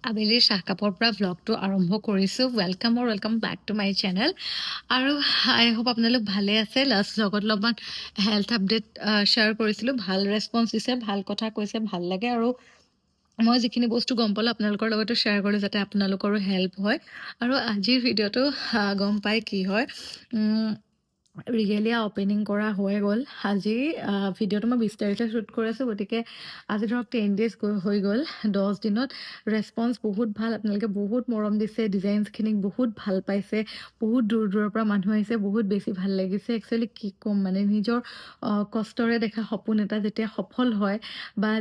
আবেলিৰ চাহকাপৰ পৰা ভ্লগটো আৰম্ভ কৰিছোঁ। Welcome back to my channel. আৰু আই হোপ আপোনালোক ভালে আছে। লাষ্ট ভ্লগত অলপমান হেল্থ আপডেট শ্বেয়াৰ কৰিছিলোঁ। ভাল ৰেচপন্স দিছে, ভাল কথা কৈছে, ভাল লাগে। আৰু মই যিখিনি বস্তু গম পালোঁ আপোনালোকৰ লগতো শ্বেয়াৰ কৰিলোঁ যাতে আপোনালোকৰো হেল্প হয়। আৰু আজিৰ ভিডিঅ'টো গম পাই কি হয়, ৰিগেলিয়া অপেনিং কৰা হৈ গ'ল। আজি ভিডিঅ'টো মই 20 তাৰিখে শ্বুট কৰি আছোঁ, গতিকে আজি ধৰক 10 ডেজ হৈ গ'ল। 10 দিনত ৰেচপন্স বহুত ভাল, আপোনালোকে বহুত মৰম দিছে, ডিজাইনছখিনিক বহুত ভাল পাইছে, বহুত দূৰ দূৰৰ পৰা মানুহ আহিছে, বহুত বেছি ভাল লাগিছে। একচুৱেলি কি ক'ম, মানে নিজৰ কষ্টৰে দেখা সপোন এটা যেতিয়া সফল হয় বা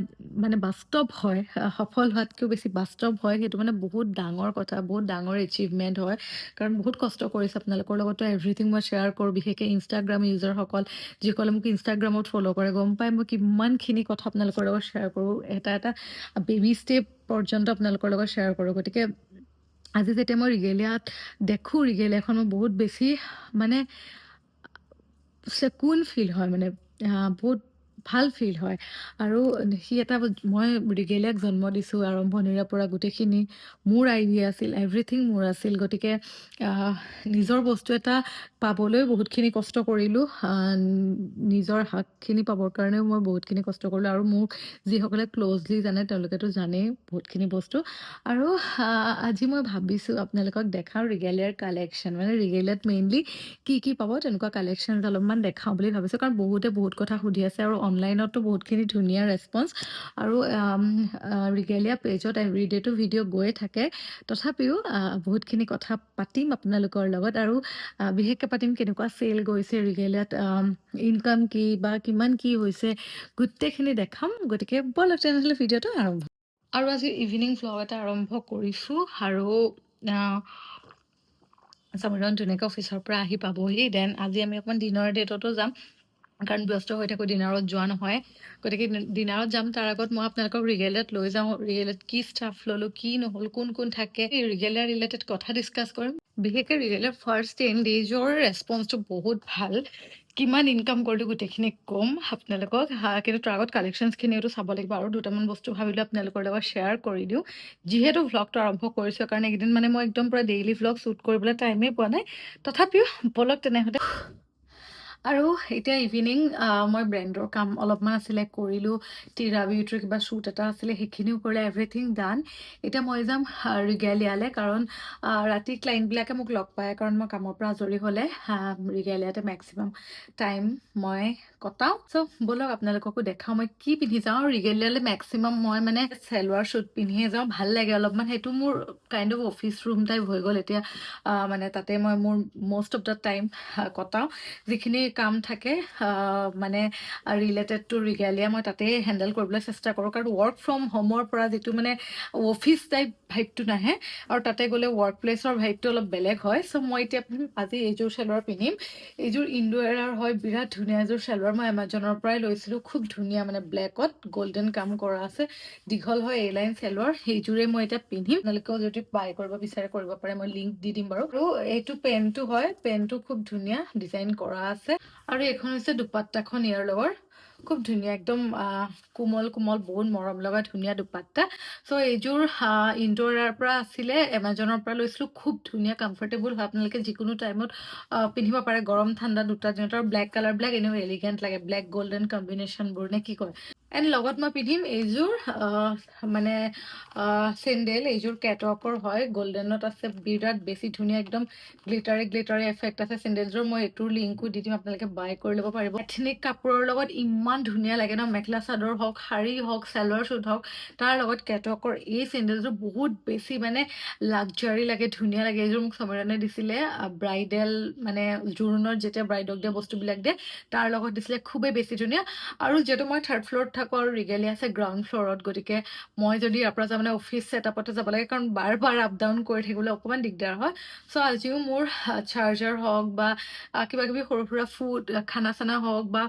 মানে বাস্তৱ হয়, সফল হোৱাতকৈও বেছি বাস্তৱ হয়, সেইটো মানে বহুত ডাঙৰ কথা, বহুত ডাঙৰ এচিভমেণ্ট হয়। কাৰণ বহুত কষ্ট কৰিছে আপোনালোকৰ লগতো এভৰিথিং মই শ্বেয়াৰ কৰোঁ। বিশেষকৈ ইনষ্টাগ্ৰাম ইউজাৰসকল যিসকলে মোক ইনষ্টাগ্ৰামত ফ'ল' কৰে গম পাই মই কিমানখিনি কথা আপোনালোকৰ লগত শ্বেয়াৰ কৰোঁ, এটা বেবী ষ্টেপ পৰ্যন্ত আপোনালোকৰ লগত শ্বেয়াৰ কৰোঁ। গতিকে আজি যেতিয়া মই ৰিগেলিয়াত দেখোঁ, ৰিগেলিয়াখন মই বহুত বেছি মানে চেকুন ফিল হয়, মানে বহুত ভাল ফিল হয়। আৰু সি এটা মই ৰিগেলিয়াক জন্ম দিছোঁ আৰম্ভণিৰে পৰা, গোটেইখিনি মোৰ আইডিয়া আছিল, এভৰিথিং মোৰ আছিল। গতিকে নিজৰ বস্তু এটা পাবলৈ বহুতখিনি কষ্ট কৰিলোঁ। নিজৰ হাকখিনি পাবৰ কাৰণেও মই বহুতখিনি কষ্ট কৰিলোঁ। আৰু মোক যিসকলে ক্ল'জলি জানে তেওঁলোকেতো জানেই বহুতখিনি বস্তু। আৰু আজি মই ভাবিছোঁ আপোনালোকক দেখাওঁ ৰিগেলিয়াৰ কালেকশ্যন, মানে ৰিগেলিয়াত মেইনলি কি পাব তেনেকুৱা কালেকশ্যন অলপমান দেখাওঁ বুলি ভাবিছোঁ। কাৰণ বহুতে বহুত কথা সুধি আছে আৰু অনলাইনতো বহুতখিনি ধুনীয়া ৰেচপন্স। আৰু ৰিগেলিয়া পেজত এভৰিডেটো ভিডিঅ' গৈয়ে থাকে। তথাপিও বহুতখিনি কথা পাতিম আপোনালোকৰ লগত। আৰু বিশেষকৈ পাতিম কেনেকুৱা চেল গৈছে ৰিগেলিয়াত, ইনকাম কি বা কিমান কি হৈছে, গোটেইখিনি দেখাম। গতিকে ব'লক তেনেহ'লে ভিডিঅ'টো আৰম্ভ। আৰু আজি ইভিনিং ভ্লগ এটা আৰম্ভ কৰিছোঁ। আৰু সমীৰণ ধুনীয়াকৈ অফিচৰ পৰা আহি পাবহি। দেন আজি আমি অকণমান ডিনাৰ ডেটতো যাম, কাৰণ ব্যস্ত হৈ থাকোঁ, ডিনাৰত যোৱা নহয়। গতিকে ডিনাৰত যাম, তাৰ আগত মই আপোনালোকক ৰিগেলিয়াত লৈ যাওঁ। ৰিগেলিয়াত কি ষ্টাফ ল'লোঁ, কি নহ'ল, কোন থাকে, ৰিগেলিয়া ৰিলেটেড কথা ডিছকাছ কৰিম। বিশেষকৈ ৰিগেলিয়াৰ ফাৰ্ষ্ট 10 ডেইজৰ ৰেচপন্সটো বহুত ভাল। কিমান ইনকাম কৰিলোঁ গোটেইখিনি ক'ম আপোনালোকক। কিন্তু তাৰ আগত কালেকশ্যনছখিনিওতো চাব লাগিব। আৰু দুটামান বস্তু ভাবিলোঁ আপোনালোকৰ লগত শ্বেয়াৰ কৰি দিওঁ, যিহেতু ভ্লগটো আৰম্ভ কৰিছোঁ। কাৰণ এইকেইদিন মানে মই একদম পূৰা ডেইলি ভ্লগ শ্বুট কৰিবলৈ টাইমেই পোৱা নাই। তথাপিও ব'লক তেনেহ'লে। আৰু এতিয়া ইভিনিং মই ব্ৰেণ্ডৰ কাম অলপমান আছিলে, কৰিলোঁ। টিৰা বিউটিৰ কিবা শ্বুট এটা আছিলে, সেইখিনিও কৰিলে, এভৰিথিং ডান। এতিয়া মই যাম ৰিগেলিয়ালৈ, কাৰণ ৰাতি ক্লাইণ্টবিলাকে মোক লগ পায়। কাৰণ মই কামৰ পৰা আজৰি হ'লে ৰিগেলিয়াতে মেক্সিমাম টাইম মই কটাওঁ। চ' ব'লক আপোনালোককো দেখাওঁ মই কি পিন্ধি যাওঁ। ৰিগেলিয়ালৈ মেক্সিমাম মই মানে চেলৱাৰ শ্বুট পিন্ধিয়ে যাওঁ, ভাল লাগে অলপমান। সেইটো মোৰ kind of office room type হৈ গ'ল এতিয়া। মানে তাতে মই মোৰ মষ্ট অফ দ্য টাইম কটাওঁ। যিখিনি কাম থাকে মানে ৰিলেটেড টু ৰিগেলিয়া, মই তাতেই হেণ্ডেল কৰিবলৈ চেষ্টা কৰোঁ। কাৰণ ৱৰ্ক ফ্ৰম হোমৰ পৰা যিটো মানে অফিচ টাইপ ভাইবটো নাহে, আৰু তাতে গ'লে ৱৰ্ক প্লেচৰ ভাইবটো অলপ বেলেগ হয়। চ' মই এতিয়া আজি এইযোৰ চেলৱাৰ পিন্ধিম। এইযোৰ ইণ্ডো এৰাৰ হয়, বিৰাট ধুনীয়া এযোৰ চেলৱাৰ। মই এমাজনৰ পৰাই লৈছিলোঁ, খুব ধুনীয়া, মানে ব্লেকত গল্ডেন কাম কৰা আছে, দীঘল হয়, এ লাইন চেলৱাৰ। সেইযোৰে মই এতিয়া পিন্ধিম। আপোনালোকেও যদি বাই কৰিব বিচাৰে কৰিব পাৰে, মই লিংক দি দিম বাৰু। আৰু এইটো পেণ্টটো হয়, পেণ্টটো খুব ধুনীয়া ডিজাইন কৰা আছে। আৰু এইখন হৈছে দুপাট্টাখন ইয়াৰ লগৰ, খুব ধুনীয়া, একদম কোমল বহুত মৰম লগা ধুনীয়া দুপাট্টা। চ' এইযোৰ ইণ্ডোৰাৰ পৰা আছিলে, এমাজনৰ পৰা লৈছিলোঁ। খুব ধুনীয়া, কমফৰ্টেবল হয়, আপোনালোকে যিকোনো টাইমত পিন্ধিব পাৰে, গৰম ঠাণ্ডা দুটা দিনত। আৰু ব্লেক কালাৰ, ব্লেক এনেও এলিগেণ্ট লাগে, ব্লেক গল্ডেন কম্বিনেশ্যনবোৰ নে কি কয়। এণ্ড লগত মই পিন্ধিম এইযোৰ মানে চেণ্ডেল। এইযোৰ কেটৱাকৰ হয়, গল্ডেনত আছে, বিৰাট বেছি ধুনীয়া, একদম গ্লিটাৰী এফেক্ট আছে চেণ্ডেলযোৰ। মই এইটোৰ লিংকো দি দিম, আপোনালোকে বাই কৰি ল'ব পাৰিব। এথনিক কাপোৰৰ লগত ইমান ধুনীয়া লাগে ন, মেখেলা চাদৰ হওক, শাৰী হওক, চেলৱাৰ শ্বুট হওক, তাৰ লগত কেটৱাকৰ এই চেণ্ডেলযোৰ বহুত বেছি মানে লাক্সাৰী লাগে, ধুনীয়া লাগে। এইযোৰ মোক সমীৰণে দিছিলে ব্ৰাইডেল, মানে জোৰোণত যেতিয়া ব্ৰাইডক দিয়ে বস্তুবিলাক দিয়ে, তাৰ লগত দিছিলে, খুবেই বেছি ধুনীয়া। আৰু যিহেতু মই থাৰ্ড ফ্ল'ৰত থাকোঁ আৰু ৰিগেলিয়া আছে গ্ৰাউণ্ড ফ্ল'ৰত, গতিকে মই যদি ইয়াৰ পৰা যাওঁ মানে অফিচ ছেটআপতে যাব লাগে, কাৰণ বাৰ আপ ডাউন কৰি থাকিবলৈ অকণমান দিগদাৰ হয়। চ' আজিও মোৰ চাৰ্জাৰ হওক বা কিবা কিবি সৰু সুৰা ফুড, খানা চানা হওক, বা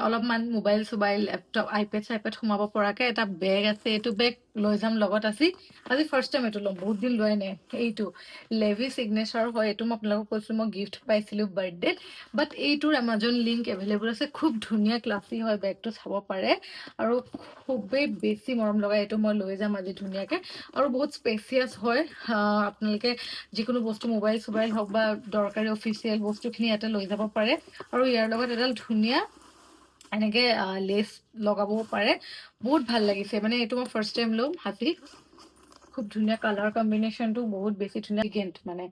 অলপমান মোবাইল চোবাইল, লেপটপ, আইপেড চাইপেড সোমাব পৰাকৈ এটা বেগ আছে। এইটো বেগ লৈ যাম লগত। আজি ফাৰ্ষ্ট টাইম এইটো ল'ম, বহুত দিন লোৱাই নাই। এইটো লেভি ছিগনেচাৰ হয়, এইটো মই আপোনালোকক কৈছিলোঁ মই গিফ্ট পাইছিলোঁ বাৰ্থডেত। বাট এইটোৰ এমাজন লিংক এভেইলেবল আছে, খুব ধুনীয়া ক্লাছী হয় বেগটো, চাব পাৰে। আৰু খুবেই বেছি মৰম লগা। এইটো মই লৈ যাম আজি ধুনীয়াকৈ, আৰু বহুত স্পেচিয়াছ হয়। আপোনালোকে যিকোনো বস্তু মোবাইল চোবাইল হওক বা দৰকাৰী অফিচিয়েল বস্তুখিনি ইয়াতে লৈ যাব পাৰে। আৰু ইয়াৰ লগত এডাল ধুনীয়া এনেকৈ লেচ লগাব পাৰে। বহুত ভাল লাগিছে, মানে এইটো মই ফাৰ্ষ্ট টাইম ল'ম আজি। খুব ধুনীয়া কালাৰ কম্বিনেশ্যনটো বহুত বেছি ধুনীয়া। মানে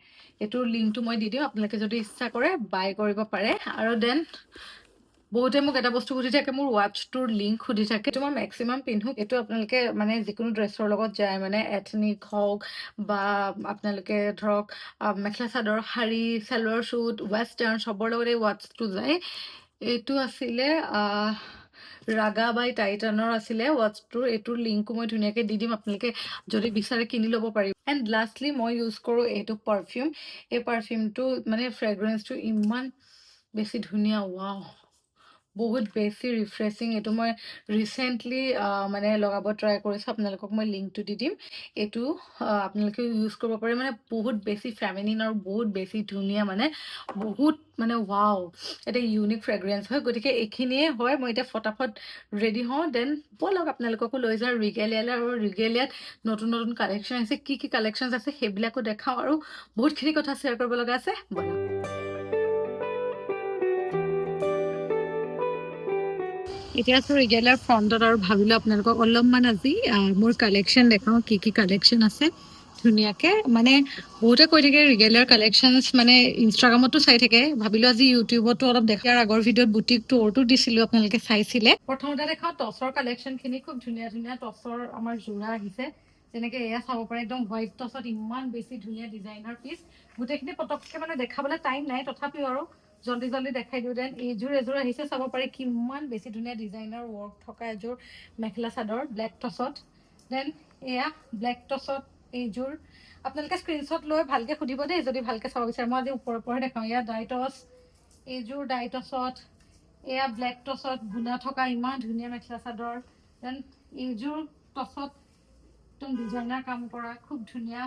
এইটোৰ লিংকটো মই দি দিওঁ, আপোনালোকে যদি ইচ্ছা কৰে বাই কৰিব পাৰে। আৰু দেন বহুতে মোক এটা বস্তু সুধি থাকে, মোৰ ৱাটচটোৰ লিংক সুধি থাকে। এইটো মই মেক্সিমাম পিন্ধো। এইটো আপোনালোকে মানে যিকোনো ড্ৰেছৰ লগত যায়, মানে এথনিক হওক বা আপোনালোকে ধৰক মেখেলা চাদৰ, শাৰী, চেলোৱাৰ শ্বুট, ৱেষ্টাৰ্ণ চবৰ লগত এই ৱাটচটো যায়। এইটো আছিলে ৰাগা বাই টাইটানৰ আছিলে ৱাটচটোৰ। এইটোৰ লিংকো মই ধুনীয়াকৈ দি দিম, আপোনালোকে যদি বিচাৰে কিনি ল'ব পাৰিব। এণ্ড লাষ্টলি মই ইউজ কৰোঁ এইটো পাৰফিউম। এই পাৰফিউমটো মানে ফ্ৰেগ্ৰেঞ্চটো ইমান বেছি ধুনীয়া, ৱাও, বহুত বেছি ৰিফ্ৰেছিং। এইটো মই ৰিচেণ্টলি মানে লগাব ট্ৰাই কৰিছোঁ, আপোনালোকক মই লিংকটো দি দিম। এইটো আপোনালোকে ইউজ কৰিব পাৰে, মানে বহুত বেছি ফেমিনিন আৰু বহুত বেছি ধুনীয়া, মানে বহুত মানে ৱাও, এটা ইউনিক ফ্ৰেগ্ৰেঞ্চ হয়। গতিকে এইখিনিয়ে হয়। মই এতিয়া ফটাফট ৰেডি হওঁ, দেন ব'লক আপোনালোককো লৈ যাওঁ ৰিগেলিয়ালৈ। আৰু ৰিগেলিয়াত নতুন নতুন কালেকশ্যন আছে, কি কি কালেকশ্যন আছে সেইবিলাকো দেখাওঁ, আৰু বহুতখিনি কথা শ্বেয়াৰ কৰিব লগা আছে। ব'লক। এতিয়া আছোঁ ৰিগেলাৰ ফ্ৰণ্টত, আৰু ভাবিলোঁ আপোনালোকক অলপমান আজি মোৰ কালেকশ্যন দেখাওঁ, কি কি কালেকশ্যন আছে ধুনীয়াকৈ। মানে বহুতে কৈ থাকে ৰিগেলাৰ কালেকশ্যনছ, মানে ইনষ্টাগ্ৰামতো চাই থাকে, ভাবিলোঁ আজি ইউটিউবতো অলপ দেখাৰ। আগৰ ভিডিঅ'ত বুটিক টুৰটো দিছিলোঁ, আপোনালোকে চাইছিলে। প্ৰথমতে দেখাওঁ টচৰ কালেকশ্যনখিনি। খুব ধুনীয়া ধুনীয়া টচৰ আমাৰ যোৰা আহিছে, যেনেকৈ এয়া চাব পাৰে, একদম হোৱাইট টচত ইমান বেছি ধুনীয়া ডিজাইনাৰ পিচ। গোটেইখিনি পটককৈ মানে দেখাবলৈ টাইম নাই, তথাপিও আৰু জল্দি জল্দি দেখাই দিওঁ। দেন এযোৰ আহিছে, চাব পাৰে কিমান বেছি ধুনীয়া ডিজাইনাৰ ৱৰ্ক থকা এযোৰ মেখেলা চাদৰ ব্লেক টচত। দেন এয়া ব্লেক টচত এইযোৰ। আপোনালোকে স্ক্ৰীনশ্বট লৈ ভালকৈ সুধিব দেই যদি ভালকৈ চাব বিচাৰে। মই আজি ওপৰৰ পৰাই দেখাওঁ। এয়া ডাই টচ, এইযোৰ ডাই টচত। এয়া ব্লেক টচত গুণা থকা ইমান ধুনীয়া মেখেলা চাদৰ। দেন এইযোৰ টচত একদম ডিজাইনাৰ কাম কৰা, খুব ধুনীয়া।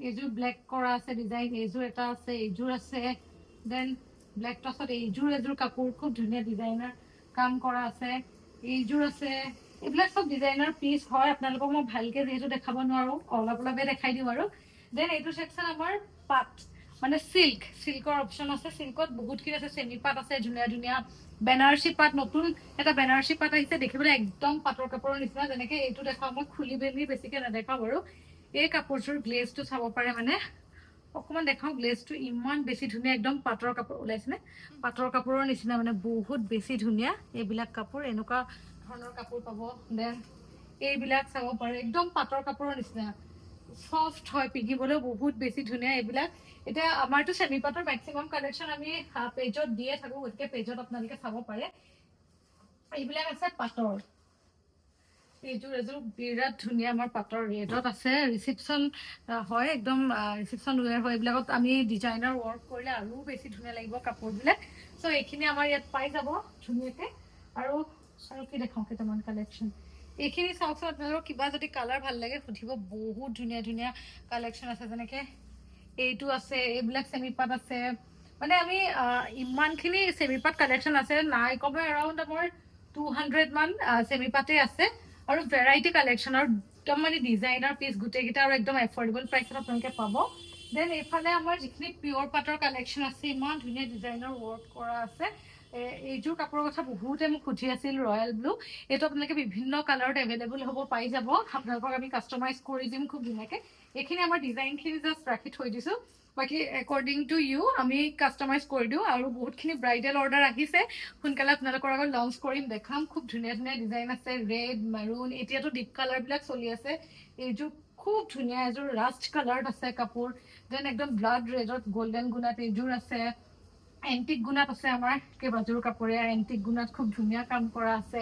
এইযোৰ ব্লেক কৰা আছে ডিজাইন, এইযোৰ এটা আছে, এইযোৰ আছে। দেন ব্লেক টচত এইযোৰ এযোৰ কাপোৰ, খুব ধুনীয়া ডিজাইনাৰ কাম কৰা আছে, এইযোৰ আছে। এইবিলাক চব ডিজাইনাৰ পিচ হয়। আপোনালোকক মই ভালকৈ যিহেতু দেখাব নোৱাৰোঁ, অলপ অলপে দেখাই দিওঁ আৰু। দেন এইটো ছেকশ্যন আমাৰ পাট, মানে চিল্কৰ অপশ্যন আছে। চিল্কত বহুতখিনি আছে, চেমি পাট আছে ধুনীয়া ধুনীয়া। বেনাৰসী পাট, নতুন এটা বেনাৰসী পাট আহিছে, দেখিবলৈ একদম পাটৰ কাপোৰৰ নিচিনা। যেনেকৈ এইটো দেখাওঁ, মই খুলি মেলি বেছিকৈ নেদেখাওঁ বাৰু। এই কাপোৰযোৰ গ্লেজটো চাব পাৰে, মানে অকণমান দেখাওঁ। গ্লেজটো ইমান বেছি ধুনীয়া, একদম পাটৰ কাপোৰ ওলাইছেনে, পাটৰ কাপোৰৰ নিচিনা, মানে বহুত বেছি ধুনীয়া। এইবিলাক কাপোৰ এনেকুৱা ধৰণৰ কাপোৰ পাব। দেন এইবিলাক চাব পাৰে, একদম পাটৰ কাপোৰৰ নিচিনা, চফ্ট হয়, পিন্ধিবলৈও বহুত বেছি ধুনীয়া এইবিলাক। এতিয়া আমাৰতো চেমি পাটৰ মেক্সিমাম কালেকশ্যন আমি পেজত দিয়ে থাকোঁ, গতিকে পেজত আপোনালোকে চাব পাৰে। এইবিলাক আছে পাটৰ। এইযোৰ এযোৰ বিৰাট ধুনীয়া, আমাৰ পাটৰ ৰেডত আছে। ৰিচিপশ্যন হয়, একদম ৰিচিপশ্যন ৱেৰ হয়। এইবিলাকত আমি ডিজাইনাৰ ৱৰ্ক কৰিলে আৰু বেছি ধুনীয়া লাগিব কাপোৰবিলাক। চ' এইখিনি আমাৰ ইয়াত পাই যাব ধুনীয়াকৈ। আৰু কি দেখাওঁ কেইটামান কালেকশ্যন। এইখিনি চাওকচোন, আপোনালোকৰ কিবা যদি কালাৰ ভাল লাগে সুধিব, বহুত ধুনীয়া ধুনীয়া কালেকশ্যন আছে। যেনেকৈ এইটো আছে, এইবিলাক চেমি পাট আছে। মানে আমি ইমানখিনি চেমি পাট কালেকশ্যন আছে, নাই কমে এৰাউণ্ড আমাৰ 200 মান চেমি পাটেই আছে। আৰু ভেৰাইটি কালেকশ্যন, আৰু একদম মানে ডিজাইনাৰ পিচ গোটেইকেইটা, আৰু একদম এফৰ্ডেবল প্ৰাইচত আপোনালোকে পাব। দেন এইফালে আমাৰ যিখিনি পিয়ৰ পাটৰ কালেকশ্যন আছে, ইমান ধুনীয়া ডিজাইনাৰ ৱৰ্ক কৰা আছে। এইযোৰ কাপোৰৰ কথা বহুতে মোক সুধি আছিল, ৰয়েল ব্লু। এইটো আপোনালোকে বিভিন্ন কালাৰত এভেইলেবল হ'ব, পাই যাব। আপোনালোকক আমি কাষ্টমাইজ কৰি দিম খুব ধুনীয়াকৈ। এইখিনি আমাৰ ডিজাইনখিনি জাষ্ট ৰাখি থৈ দিছোঁ, বাকী একৰ্ডিং টু ইউ আমি কাষ্টমাইজ কৰি দিওঁ। আৰু বহুতখিনি ব্ৰাইডেল অৰ্ডাৰ আহিছে, সোনকালে আপোনালোকৰ আগত লঞ্চ কৰিম, দেখাম। খুব ধুনীয়া ধুনীয়া ডিজাইন আছে, ৰেড, মেৰুন, এতিয়াতো ডিপ কালাৰবিলাক চলি আছে। এইযোৰ খুব ধুনীয়া, এযোৰ ৰাষ্ট কালাৰত আছে কাপোৰ। দেন একদম ব্লাড ৰেডত গল্ডেন গুণাত এইযোৰ আছে। এণ্টিক গুণাত আছে আমাৰ কেইবাযোৰ কাপোৰে, এণ্টিক গুণাত খুব ধুনীয়া কাম কৰা আছে।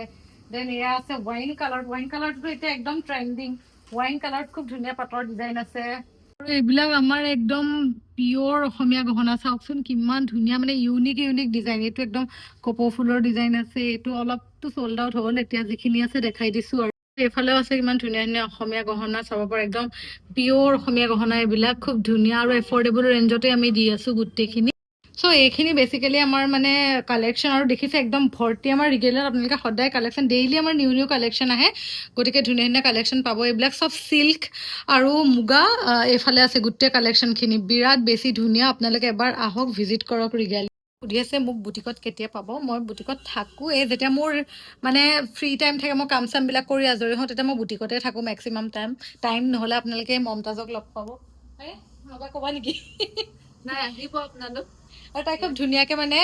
দেন এয়া আছে ৱাইন কালাৰ। ৱাইন কালাৰটো এতিয়া একদম ট্ৰেণ্ডিং। ৱাইন কালাৰত খুব ধুনীয়া পাটৰ ডিজাইন আছে। আৰু এইবিলাক আমাৰ একদম পিয়ৰ অসমীয়া গহনা, চাওকচোন কিমান ধুনীয়া, মানে ইউনিক ইউনিক ডিজাইন। এইটো একদম কপৌ ফুলৰ ডিজাইন আছে। এইটো অলপতো চল্ড আউট হ'ল, এতিয়া যিখিনি আছে দেখাই দিছোঁ। আৰু এইফালেও আছে ইমান ধুনীয়া ধুনীয়া অসমীয়া গহনা, চাব পাৰে একদম পিয়ৰ অসমীয়া গহনা। এইবিলাক খুব ধুনীয়া আৰু এফৰ্ডেবল ৰেঞ্জতে আমি দি আছোঁ গোটেইখিনি। সো এইখিনি বেসিক্যালি আমাৰ মানে কালেকশ্যন আৰু দেখিছে একদম ভৰ্তি আমাৰ ৰিগেলাৰ আপোনালোকে সদায় কালেকশ্যন ডেইলি আমাৰ নিউ নিউ কালেকশ্যন আহে গতিকে ধুনীয়া ধুনীয়া কালেকশ্যন পাব এইবিলাক চব চিল্ক আৰু মুগা এইফালে আছে গোটেই কালেকশ্যনখিনি বিৰাট বেছি ধুনীয়া আপোনালোকে এবাৰ আহক ভিজিট কৰক ৰিগেল সুধি আছে মোক বুটিকত কেতিয়া পাব মই বুটিকত থাকোঁ যেতিয়া মোৰ মানে ফ্ৰী টাইম থাকে মই কাম চামবিলাক কৰি আজৰি হওঁ তেতিয়া মই বুটিকতে থাকোঁ মেক্সিমাম টাইম নহ'লে আপোনালোকে মমতাজক লগ পাব ক'বা নেকি নাই আহিব আপোনালোক আৰু তাই খুব ধুনীয়াকৈ মানে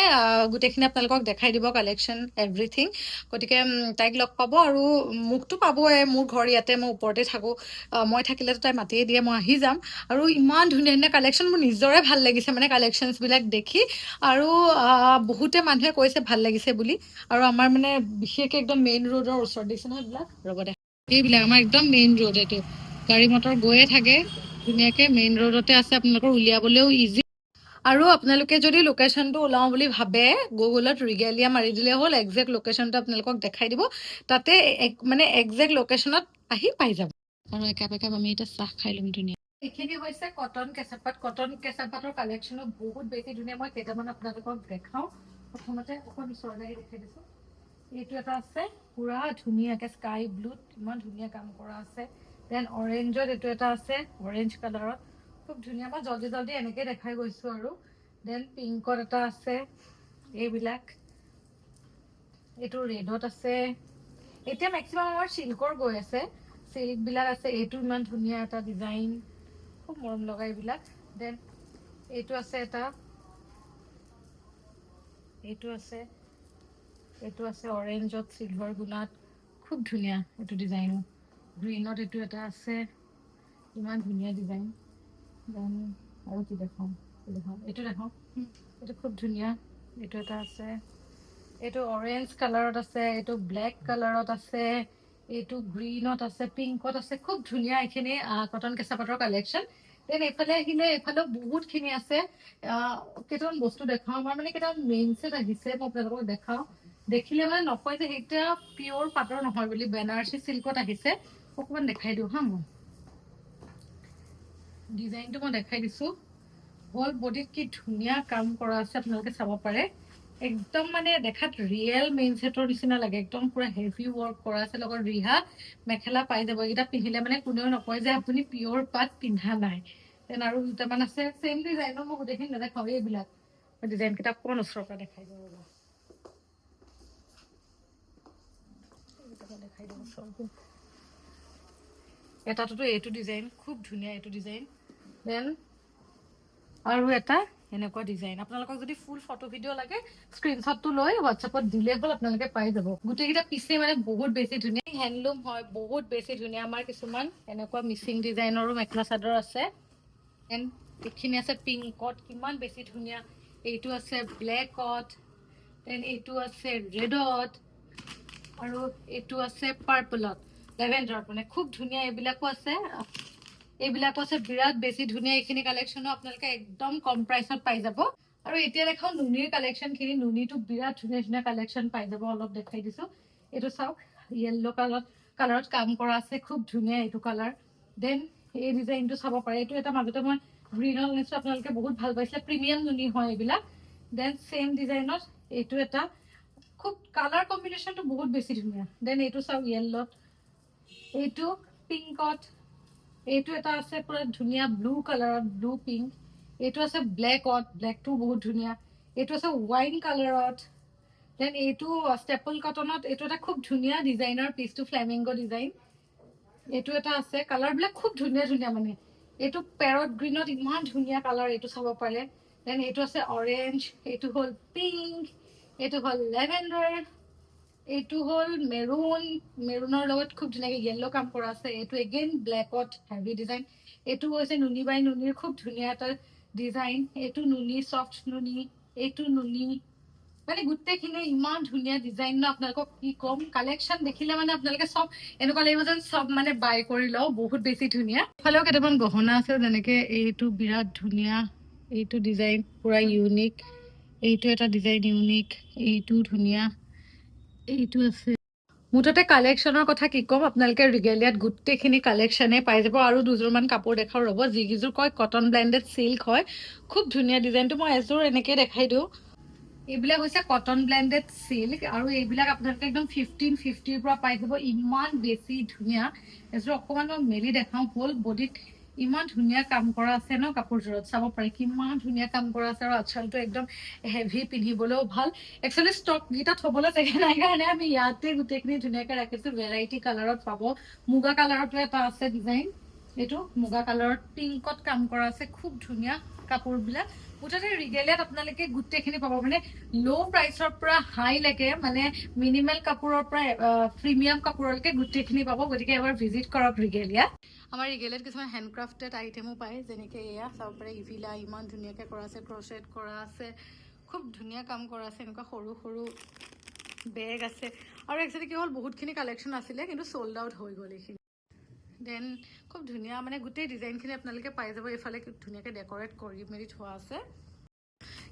গোটেইখিনি আপোনালোকক দেখাই দিব কালেকশ্যন এভৰিথিং গতিকে তাইক লগ পাব আৰু মোকতো পাবই মোৰ ঘৰ ইয়াতে মই ওপৰতে থাকোঁ মই থাকিলেতো তাই মাতিয়ে দিয়ে মই আহি যাম আৰু ইমান ধুনীয়া ধুনীয়া কালেকশ্যন মোৰ নিজৰে ভাল লাগিছে মানে কালেকশ্যনছবিলাক দেখি আৰু বহুতে মানুহে কৈছে ভাল লাগিছে বুলি আৰু আমাৰ মানে বিশেষকৈ একদম মেইন ৰোডৰ ওচৰত দিছে নহয় এইবিলাক ৰ'বতে এইবিলাক আমাৰ একদম মেইন ৰোড এইটো গাড়ী মটৰ গৈয়ে থাকে ধুনীয়াকৈ মেইন ৰোডতে আছে আপোনালোকৰ উলিয়াবলৈও ইজি আৰু আপোনালোকে যদি লোকেশ্যনটো ওলাওঁ বুলি ভাবে গুগলত ৰিগেলিয়া মাৰি দিলে হ'ল একজেক্ট লোকেশ্যনটো আপোনালোকক দেখাই দিব তাতে মানে একজেক্ট লোকেশ্যনত আহি পাই যাব আৰু একাপ একাপ আমি এতিয়া চাহ খাই ল'ম ধুনীয়া এইখিনি হৈছে কটন কেঁচাপাতৰ কালেকশ্যনো বহুত বেছি ধুনীয়া মই কেইটামান আপোনালোকক দেখাওঁ প্ৰথমতে অকণ ওচৰলৈ দেখাই দিছোঁ এইটো এটা আছে পুৰা ধুনীয়াকৈ স্কাই ব্লুত ইমান ধুনীয়া কাম কৰা আছে দেন অৰেঞ্জত এইটো এটা আছে অৰেঞ্জ কালাৰত খুব ধুনীয়া মই জল্দি এনেকৈ দেখাই গৈছোঁ আৰু দেন পিংকত এটা আছে এইবিলাক এইটো ৰেডত আছে এতিয়া মেক্সিমাম আমাৰ চিল্কৰ গৈ আছে চিল্কবিলাক আছে এইটো ইমান ধুনীয়া এটা ডিজাইন খুব মৰম লগা এইবিলাক দেন এইটো আছে এটা এইটো আছে অৰেঞ্জত চিলভাৰ গুণাত খুব ধুনীয়া এইটো ডিজাইনো গ্ৰীণত এইটো এটা আছে ইমান ধুনীয়া ডিজাইন দেন আৰু কি দেখাওঁ এইটো দেখাওঁ এইটো খুব ধুনীয়া এইটো এটা আছে এইটো অৰেঞ্জ কালাৰত আছে এইটো ব্লেক কালাৰত আছে এইটো গ্ৰীণত আছে পিংকত আছে খুব ধুনীয়া এইখিনি কটন কেঁচাপাতৰ কালেকশ্যন দেন এইফালে আহিলে এইফালেও বহুতখিনি আছে কেইটামান বস্তু দেখাওঁ আমাৰ মানে কেইটামান মেইন ছেট আহিছে মই আপোনালোকক দেখাওঁ দেখিলে মানে নকয় যে সেইটা পিয়'ৰ পাটৰ নহয় বুলি বেনাৰসী চিল্কত আহিছে অকণমান দেখাই দিওঁ হা মই ডিজাইনটো মই দেখাই দিছোঁ হল বডিত কি ধুনীয়া কাম কৰা আছে আপোনালোকে চাব পাৰে একদম মানে দেখাত ৰিয়েল মেইন ছেটৰ নিচিনা লাগে একদম পুৰা হেভি ৱৰ্ক কৰা আছে লগত ৰিহা মেখেলা পাই যাব এইকেইটা পিন্ধিলে মানে কোনেও নকয় যে আপুনি পিয়'ৰ পাট পিন্ধা নাই দেন আৰু দুটামান আছে ছেইম ডিজাইনৰ মই গোটেইখিনি নেদেখাওঁ এইবিলাক ডিজাইনকেইটা অকণমান ওচৰৰ পৰা দেখাই দিব দেখাই দিব ওচৰটো এটাটোতো এইটো ডিজাইন খুব ধুনীয়া এইটো ডিজাইন দেন আৰু এটা এনেকুৱা ডিজাইন আপোনালোকক যদি ফুল ফটো ভিডিঅ' লাগে স্ক্ৰীনশ্বটটো লৈ হোৱাটছএপত দিলে হ'ল আপোনালোকে পাই যাব গোটেইকেইটা পিছে মানে বহুত বেছি ধুনীয়া হেণ্ডলুম হয় বহুত বেছি ধুনীয়া আমাৰ কিছুমান এনেকুৱা মিচিং ডিজাইনৰো মেখেলা চাদৰ আছে এণ্ড এইখিনি আছে পিংকত কিমান বেছি ধুনীয়া এইটো আছে ব্লেকত দেন এইটো আছে ৰেডত আৰু এইটো আছে পাৰ্পলত লেভেণ্ডাৰত মানে খুব ধুনীয়া এইবিলাকো আছে বিৰাট বেছি ধুনীয়া এইখিনি কালেকশ্যনো আপোনালোকে একদম কম প্ৰাইচত পাই যাব আৰু এতিয়া দেখাওঁ নুনিৰ কালেকশ্যনখিনি নুনিটো বিৰাট ধুনীয়া ধুনীয়া কালেকশ্যন পাই যাব অলপ দেখাই দিছোঁ এইটো চাওক য়েল্ল' কালাৰত কাম কৰা আছে খুব ধুনীয়া এইটো কালাৰ দেন এই ডিজাইনটো চাব পাৰে এইটো এটা মাজতে মই গ্ৰীণত আনিছোঁ আপোনালোকে বহুত ভাল পাইছিলে প্ৰিমিয়াম নুনি হয় এইবিলাক দেন ছেইম ডিজাইনত এইটো এটা খুব কালাৰ কম্বিনেশ্যনটো বহুত বেছি ধুনীয়া দেন এইটো চাওক য়েল্লত এইটো পিংকত এইটো এটা আছে পুৰা ধুনীয়া ব্লু কালাৰত ব্লু পিংক এইটো আছে ব্লেকত ব্লেকটো বহুত ধুনীয়া এইটো আছে ৱাইন কালাৰত দেন এইটো ষ্টেপল কটনত এইটো এটা খুব ধুনীয়া ডিজাইনৰ পিচটো ফ্লেমিংগো ডিজাইন এইটো এটা আছে কালাৰবিলাক খুব ধুনীয়া ধুনীয়া মানে এইটো পেৰট গ্ৰীণত ইমান ধুনীয়া কালাৰ এইটো চাব পাৰে দেন এইটো আছে অৰেঞ্জ এইটো হ'ল পিংক এইটো হ'ল লেভেণ্ডাৰ এইটো হ'ল মেৰুনৰ লগত খুব ধুনীয়াকৈ য়েল্ল' কাম কৰা আছে এইটো এগেইন ব্লেকত হেভি ডিজাইন এইটো হৈছে নুনি বাই নুনিৰ খুব ধুনীয়া এটা ডিজাইন এইটো নুনি চফ্ট নুনি এইটো নুনি মানে গোটেইখিনি ইমান ধুনীয়া ডিজাইন ন আপোনালোকক কি ক'ম কালেকশ্যন দেখিলে মানে আপোনালোকে চব এনেকুৱা লাগিব যেন চব মানে বাই কৰি লওঁ বহুত বেছি ধুনীয়া এইফালেও কেইটামান গহনা আছে যেনেকৈ এইটো বিৰাট ধুনীয়া এইটো ডিজাইন পুৰা ইউনিক এইটো এটা ডিজাইন ইউনিক এইটো ধুনীয়া এইটো আছে মুঠতে কালেকশ্যনৰ কথা কি ক'ম, আপোনালোকে ৰিগেলিয়াত গোটেইখিনি কালেকশ্যনে পাই যাব। আৰু দুযোৰমান কাপোৰ দেখাওঁ ৰ'ব, যিকেইযোৰ কয় কটন ব্লেণ্ডেড চিল্ক হয়, খুব ধুনীয়া ডিজাইনটো। মই এযোৰ এনেকৈ দেখাই দিওঁ। এইবিলাক হৈছে কটন ব্লেণ্ডেড চিল্ক, আৰু এইবিলাক আপোনালোকে একদম 1550ৰ পৰা পাই যাব। ইমান বেছি ধুনীয়া। এযোৰ অকণমান মই মেলি দেখাওঁ। হ'ল বডিত ইমান ধুনীয়া কাম কৰা আছে ন, কাপোৰযোৰত চাব পাৰি কিমান ধুনীয়া কাম কৰা আছে। আৰু আঁচলটো একদম হেভি, পিন্ধিবলৈও ভাল। একচুৱেলি ষ্টককেইটা থ'বলৈ জেগা নাই কাৰণে আমি ইয়াতে গোটেইখিনি ধুনীয়াকৈ ৰাখিছোঁ। ভেৰাইটি কালাৰত পাব। মুগা কালাৰতো এটা আছে ডিজাইন, এইটো মুগা কালাৰত পিংকত কাম কৰা আছে। খুব ধুনীয়া কাপোৰবিলাক। মুঠতে ৰিগেলিয়াত আপোনালোকে গোটেইখিনি পাব, মানে ল' প্ৰাইচৰ পৰা হাইলৈকে, মানে মিনিমেল কাপোৰৰ পৰা প্ৰিমিয়াম কাপোৰলৈকে গোটেইখিনি পাব। গতিকে এবাৰ ভিজিট কৰক ৰিগেলিয়া। আমাৰ ৰিগেলিয়াত কিছুমান হেণ্ডক্ৰাফটেড আইটেমো পায়, যেনেকৈ এয়া চাব পাৰে। ইভিলা ইমান ধুনীয়াকৈ কৰা আছে, ক্ৰচেট কৰা আছে, খুব ধুনীয়া কাম কৰা আছে। এনেকুৱা সৰু সৰু বেগ আছে। আৰু একচুৱেলি কি হ'ল, বহুতখিনি কালেকশ্যন আছিলে কিন্তু চ'ল্ড আউট হৈ গ'ল এইখিনি। দেন খুব ধুনীয়া, মানে গোটেই ডিজাইনখিনি আপোনালোকে পাই যাব। এইফালে ধুনীয়াকৈ ডেক'ৰেট কৰি মেলি থোৱা আছে।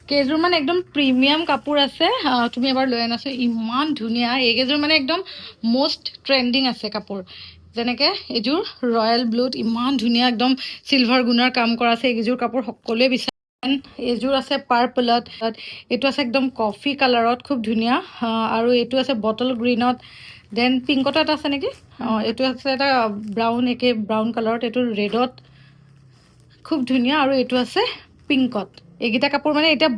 কেইযোৰমান একদম প্ৰিমিয়াম কাপোৰ আছে, তুমি এবাৰ লৈ আনাছো। ইমান ধুনীয়া এইকেইযোৰ, মানে একদম মষ্ট ট্ৰেণ্ডিং আছে কাপোৰ। যেনেকৈ এইযোৰ ৰয়েল ব্লুত ইমান ধুনীয়া একদম চিলভাৰ গুণাৰ কাম কৰা আছে। এইকেইযোৰ কাপোৰ সকলোৱে বিচাৰে। এইযোৰ আছে পাৰ্পলত, এইটো আছে একদম কফি কালাৰত, খুব ধুনীয়া। আৰু এইটো আছে বটল গ্ৰীণত। দেন পিংকতো এটা আছে নেকি, এইটো আছে এটা ব্ৰাউন, একে ব্ৰাউন কালাৰত। এইটো ৰেডত, খুব ধুনীয়া। আৰু এইটো আছে পিংকত। এইকেইটা কাপোৰ মানে এতিয়া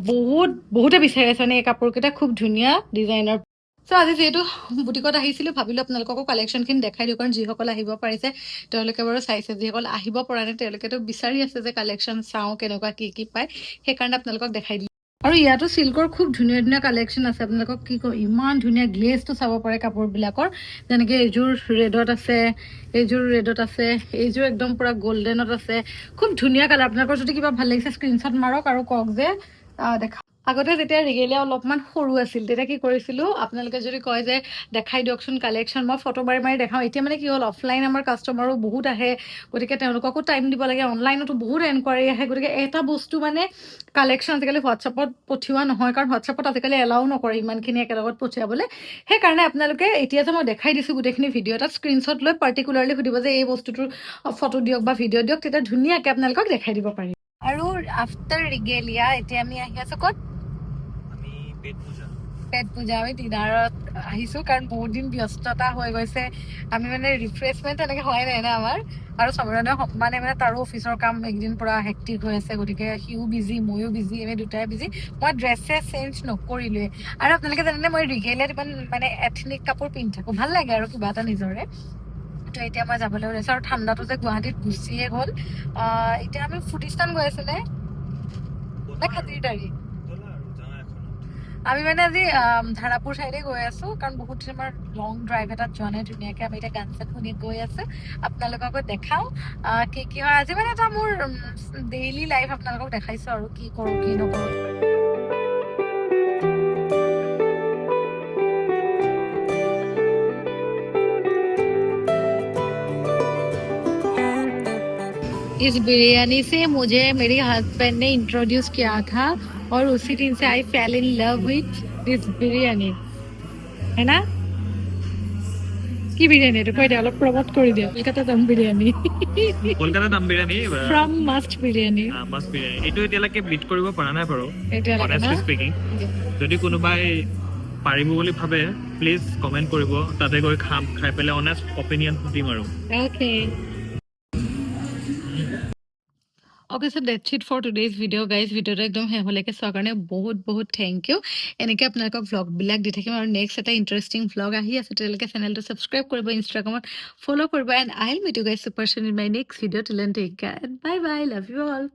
বহুতে বিচাৰি আছে, মানে এই কাপোৰকেইটা খুব ধুনীয়া ডিজাইনৰ। চ' আজি যিহেতু বুটিকত আহিছিলোঁ, ভাবিলোঁ আপোনালোককো কালেকশ্যনখিনি দেখাই দিওঁ। কাৰণ যিসকল আহিব পাৰিছে তেওঁলোকে বাৰু চাইছে, যিসকল আহিব পৰা নাই তেওঁলোকেতো বিচাৰি আছে যে কালেকশ্যন চাওঁ, কেনেকুৱা কি কি পায়। সেইকাৰণে আপোনালোকক দেখাই দিওঁ। আৰু ইয়াতো চিল্কৰ খুব ধুনীয়া ধুনীয়া কালেকশ্যন আছে। আপোনালোকক কি কওঁ, ইমান ধুনীয়া গ্লেজটো চাব পাৰে কাপোৰবিলাকৰ। যেনেকৈ এইযোৰ ৰেডত আছে, এইযোৰ ৰেডত আছে, এইযোৰ একদম পূৰা গল্ডেনত আছে। খুব ধুনীয়া কালাৰ। আপোনালোকৰ যদি কিবা ভাল লাগিছে স্ক্ৰীনশ্বট মাৰক আৰু কওক যে দেখা। আগতে যেতিয়া ৰিগেলিয়া অলপমান সৰু আছিল, তেতিয়া কি কৰিছিলোঁ, আপোনালোকে যদি কয় যে দেখাই দিয়কচোন কালেকশ্যন, মই ফটো মাৰি মাৰি দেখাওঁ। এতিয়া মানে কি হ'ল, অফলাইন আমাৰ কাষ্টমাৰো বহুত আহে, গতিকে তেওঁলোককো টাইম দিব লাগে। অনলাইনতো বহুত এনকুৱাৰী আহে, গতিকে এটা বস্তু মানে কালেকশ্যন আজিকালি হোৱাটছআপত পঠিওৱা নহয়, কাৰণ হোৱাটছআপত আজিকালি এলাও নকৰে ইমানখিনি একেলগত পঠিয়াবলৈ। সেইকাৰণে আপোনালোকে এতিয়া যে মই দেখাই দিছোঁ গোটেইখিনি ভিডিঅ' এটাত স্ক্ৰীনশ্বট লৈ পাৰ্টিকুলাৰলি সুধিব যে এই বস্তুটোৰ ফটো দিয়ক বা ভিডিঅ' দিয়ক, তেতিয়া ধুনীয়াকৈ আপোনালোকক দেখাই দিব পাৰিম। আৰু আফটাৰ ৰিগেলিয়া এতিয়া আমি আহি আছোঁ ক'ত? পেট পূজা। আমি ডিনাৰত আহিছোঁ কাৰণ বহুত দিন ব্যস্ততা হৈ গৈছে। আমি মানে ৰিফ্ৰেছমেণ্ট তেনেকৈ হোৱাই নাই না আমাৰ। আৰু চমৰণে মানে তাৰো অফিচৰ কাম এইকেইদিন পূৰা হেক্টিক হৈ আছে, গতিকে সিও বিজি, ময়ো বিজি, আমি দুটাই বিজি। মই ড্ৰেছে চেঞ্জ নকৰিলোৱে। আৰু আপোনালোকে জানেনে, মই ৰিগেলিয়াত ইমান মানে এথনিক কাপোৰ পিন্ধি থাকোঁ, ভাল লাগে আৰু কিবা এটা নিজৰে। তো এতিয়া মই যাবলৈ ওলাইছোঁ। আৰু ঠাণ্ডাটো যে গুৱাহাটীত গুচিয়ে গ'ল। এতিয়া আমি ফুটিস্তান গৈ আছিলে নে খাতিৰদাৰী? আমি মানে আজি ধাৰাপুৰ চাইডে গৈ আছো, কাৰণ বহুত দিন আমাৰ লং ড্ৰাইভ এটাত যোৱা নাই। ধুনীয়াকে আমি এতিয়া গান চান শুনি গৈ আছো। আপোনালোককো দেখাও কি কি হয়। আজি মানে এটা মোৰ ডেইলি লাইফ আপোনালোকক দেখাইছো, আৰু কি কৰো কি নকৰো। इस बिरयानी से मुझे मेरे हस्बैंड ने इंट्रोड्यूस किया था, और उसी दिन से I fell in love with this biryani, है ना? কি বিরিয়ানি এটা কই দিয়া, অলপ প্রমোট করে দিও। Kolkata dum biryani, Kolkata dum biryani from must biryani. Must biryani এটো এতিয়ালৈকে বিট কৰিব পৰা নাই বাৰু, অনেষ্টলি স্পিকিং। যদি কোনোবাই পাৰিব বুলি ভাবে প্লিজ কমেন্ট কৰিব, তাতে গৈ খাম, খাই পেলাই অনেষ্ট অপিনিয়ন দিম আৰু। Okay. Okay, so that's it for today's video, guys. ভিডিঅ'টো একদম শেষলৈকে চোৱাৰ কাৰণে বহুত বহুত থেংক ইউ। এনেকৈ আপোনালোকক ভ্লগবিলাক দি থাকিম, আৰু নেক্সট এটা ইণ্টাৰেষ্টিং ভ্লগ আহি আছে। তেওঁলোকে চেনেলটো ছাবস্ক্ৰাইব কৰিব, ইনষ্টাগ্ৰামত ফ'ল' কৰিব, and I will meet you guys super soon in my next video'. Till then take care and bye bye, love you all.